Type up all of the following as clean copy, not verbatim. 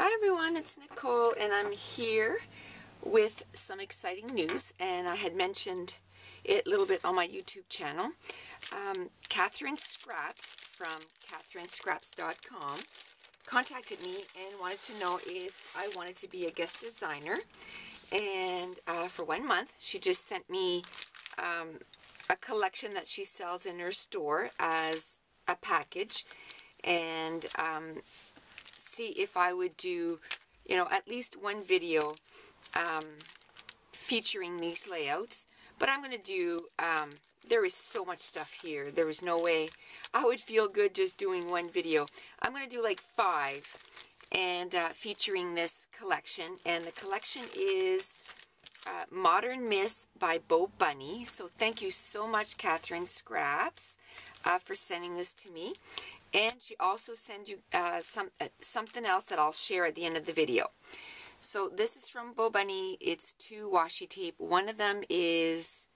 Hi everyone, it's Nicole and I'm here with some exciting news, and I had mentioned it a little bit on my YouTube channel. Kathryn Scraps from kathrynscraps.com contacted me and wanted to know if I wanted to be a guest designer, and for 1 month she just sent me a collection that she sells in her store as a package, and see if I would do, at least one video featuring these layouts. But I'm going to do, there is so much stuff here. There is no way I would feel good just doing one video. I'm going to do like 5 and featuring this collection. And the collection is Modern Miss by Bo Bunny. So thank you so much, Kathryn Scraps, for sending this to me. And she also sends you something else that I'll share at the end of the video. So this is from Bo Bunny. It's 2 washi tape. One of them is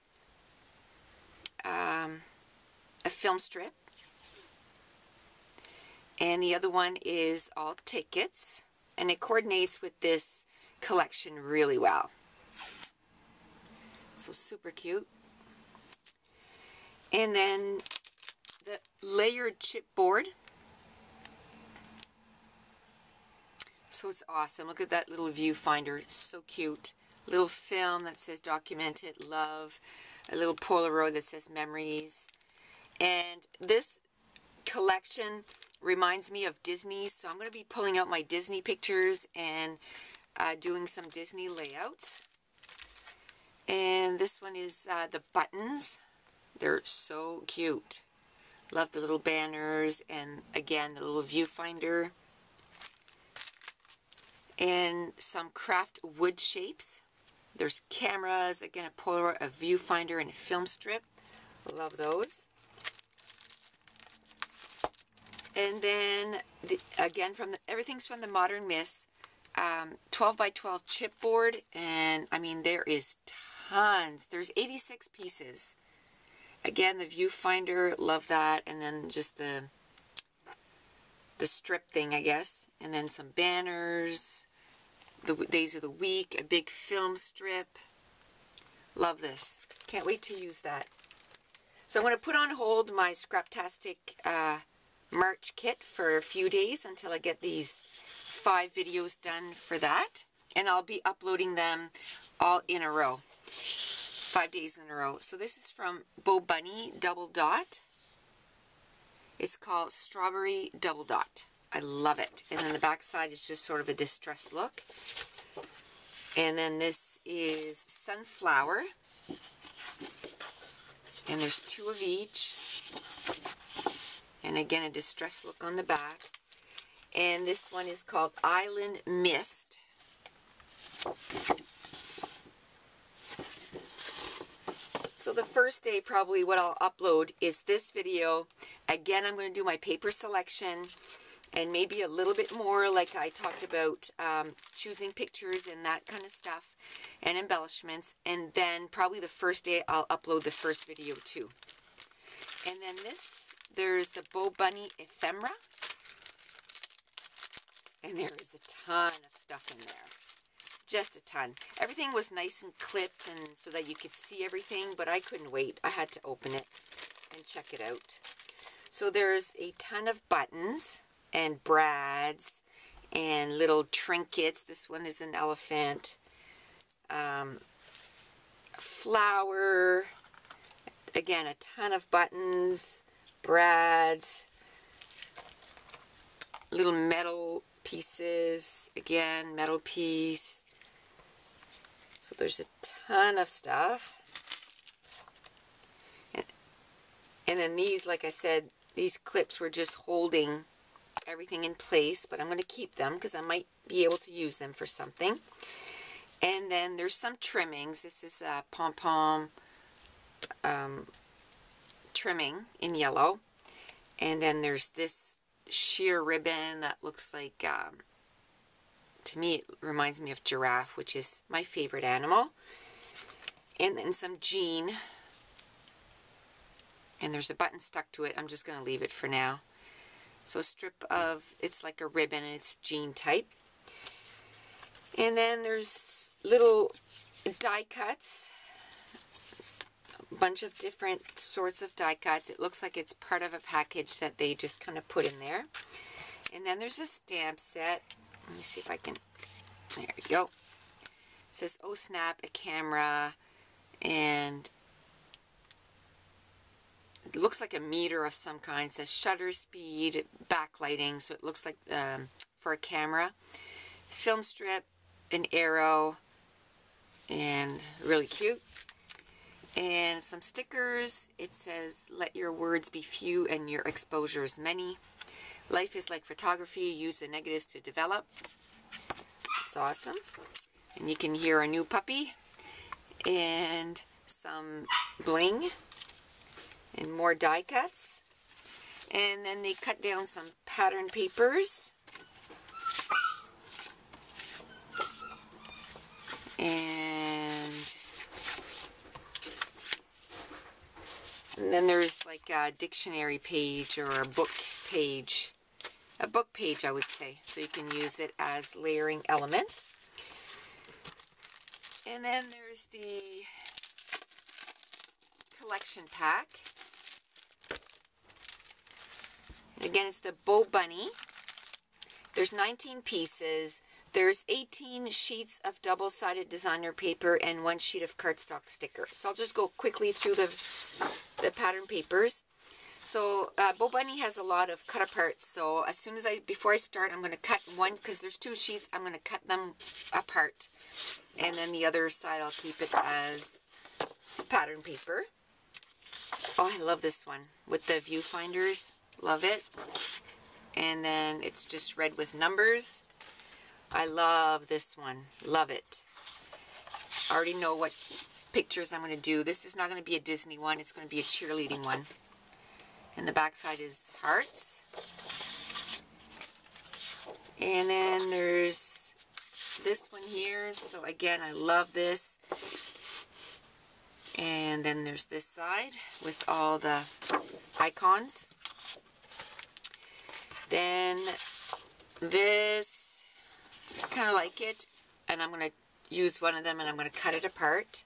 a film strip, and the other one is all tickets, and it coordinates with this collection really well. So super cute. And then the layered chipboard. So it's awesome. Look at that little viewfinder. So cute. Little film that says documented love. A little Polaroid that says memories. And this collection reminds me of Disney. So I'm going to be pulling out my Disney pictures and doing some Disney layouts. And this one is the buttons. They're so cute. Love the little banners, and again the little viewfinder, and some craft wood shapes. There's cameras, again a Polaroid, a viewfinder, and a film strip. Love those. And then again everything's from the Modern Miss 12 by 12 chipboard, and I mean there is tons. There's 86 pieces. Again, the viewfinder, love that, and then just the strip thing, I guess, and then some banners, the days of the week, a big film strip. Love this. Can't wait to use that. So I'm going to put on hold my Scraptastic merch kit for a few days until I get these 5 videos done for that, and I'll be uploading them all in a row. 5 days in a row. So this is from Bo Bunny Double Dot. It's called Strawberry Double Dot. I love it. And then the back side is just sort of a distressed look. And then this is Sunflower. And there's 2 of each. And again, a distressed look on the back. And this one is called Island Mist. So the first day, probably what I'll upload is this video. Again, I'm going to do my paper selection and maybe a little bit more, like I talked about, choosing pictures and that kind of stuff, and embellishments. And then probably the first day I'll upload the first video too. And then there's the Bo Bunny ephemera. And there is a ton of stuff in there. Just a ton. Everything was nice and clipped and so that you could see everything, but I couldn't wait. I had to open it and check it out. So there's a ton of buttons and brads and little trinkets. This one is an elephant. Flower. Again, a ton of buttons, brads, little metal pieces. Again, metal piece. So there's a ton of stuff. And then these, like I said, these clips were just holding everything in place, but I'm going to keep them because I might be able to use them for something. And then there's some trimmings. This is a pom-pom trimming in yellow. And then there's this sheer ribbon that looks like, to me, it reminds me of giraffe, which is my favorite animal. And then some jean. And there's a button stuck to it. I'm just going to leave it for now. So a strip of, it's like a ribbon and it's jean type. And then there's little die cuts, a bunch of different sorts of die cuts. It looks like it's part of a package that they just kind of put in there. And then there's a stamp set. Let me see if I can, there we go. It says, oh snap, a camera, and it looks like a meter of some kind. It says shutter speed, backlighting, so it looks like for a camera. Film strip, an arrow, and really cute. And some stickers. It says, let your words be few and your exposures many. Life is like photography, use the negatives to develop. It's awesome. And you can hear a new puppy. And some bling. And more die cuts. And then they cut down some pattern papers. And then there's like a dictionary page or a book page. A book page, I would say. So you can use it as layering elements. And then there's the collection pack. And again, it's the Bo Bunny. There's 19 pieces. There's 18 sheets of double-sided designer paper and 1 sheet of cardstock sticker. So I'll just go quickly through the pattern papers. So Bo Bunny has a lot of cut aparts. So as soon as before I start, I'm going to cut one, because there's 2 sheets. I'm going to cut them apart. And then the other side, I'll keep it as pattern paper. Oh, I love this one with the viewfinders. Love it. And then it's just red with numbers. I love this one. Love it. I already know what pictures I'm going to do. This is not going to be a Disney one. It's going to be a cheerleading one. And the back side is hearts. And then there's this one here. So again, I love this. And then there's this side with all the icons. Then this, I kind of like it, and I'm going to use one of them and I'm going to cut it apart.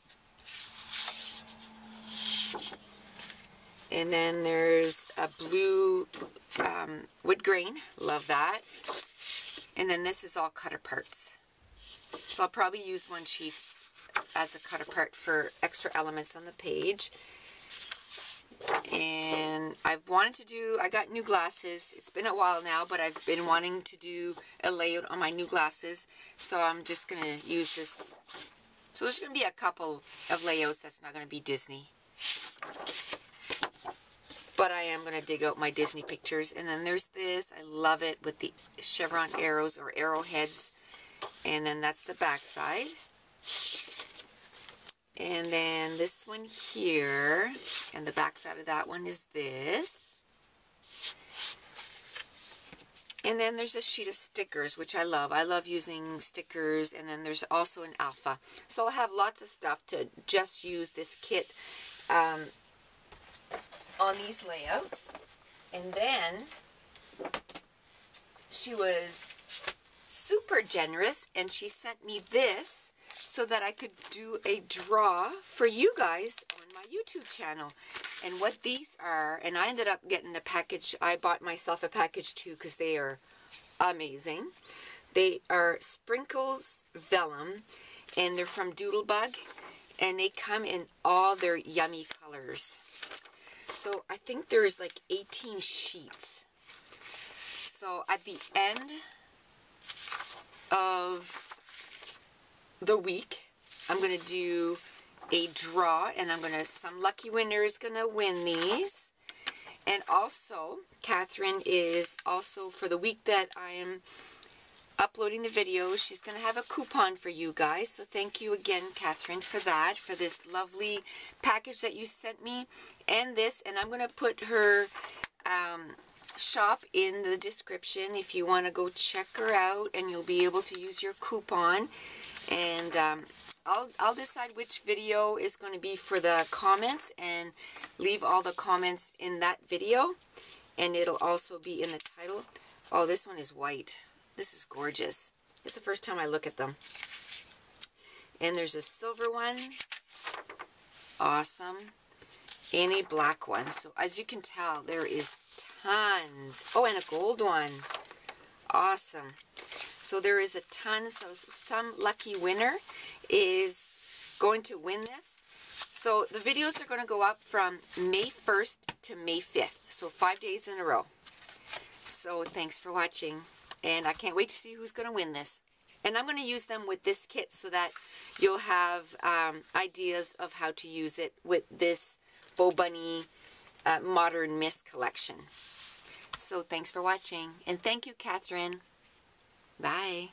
And then there's a blue wood grain, love that. And then this is all cut aparts. So I'll probably use 1 sheet as a cut apart for extra elements on the page. And I've wanted to do, I got new glasses. It's been a while now, but I've been wanting to do a layout on my new glasses. So I'm just going to use this. So there's going to be a couple of layouts that's not going to be Disney. But I am going to dig out my Disney pictures. And then there's this. I love it with the chevron arrows or arrowheads. And then that's the back side. And then this one here, and the back side of that one is this. And then there's a sheet of stickers, which I love. I love using stickers, and then there's also an alpha. So I'll have lots of stuff to just use this kit on these layouts. And then she was super generous, and she sent me this so that I could do a draw for you guys on my YouTube channel. And what these are, and I ended up getting a package. I bought myself a package too because they are amazing. They are Sprinkles Vellum, and they're from Doodlebug, and they come in all their yummy colors. So I think there's like 18 sheets. So at the end of the week, I'm going to do a draw, and some lucky winner is going to win these. And also, Kathryn is also, for the week that I am uploading the video, she's going to have a coupon for you guys. So thank you again, Kathryn, for that, for this lovely package that you sent me, and this. And I'm going to put her shop in the description if you want to go check her out, and you'll be able to use your coupon. And I'll decide which video is going to be for the comments, and leave all the comments in that video, and it'll also be in the title. Oh, this one is white. This is gorgeous. It's the first time I look at them. And there's a silver one. Awesome. And a black one. So as you can tell, there is tons. Oh, and a gold one. Awesome. So there is a ton. So some lucky winner is going to win this. So the videos are going to go up from May 1st to May 5th. So 5 days in a row. So thanks for watching. And I can't wait to see who's going to win this. And I'm going to use them with this kit so that you'll have ideas of how to use it with this Bo Bunny Modern Mist collection. So thanks for watching. And thank you, Kathryn. Bye.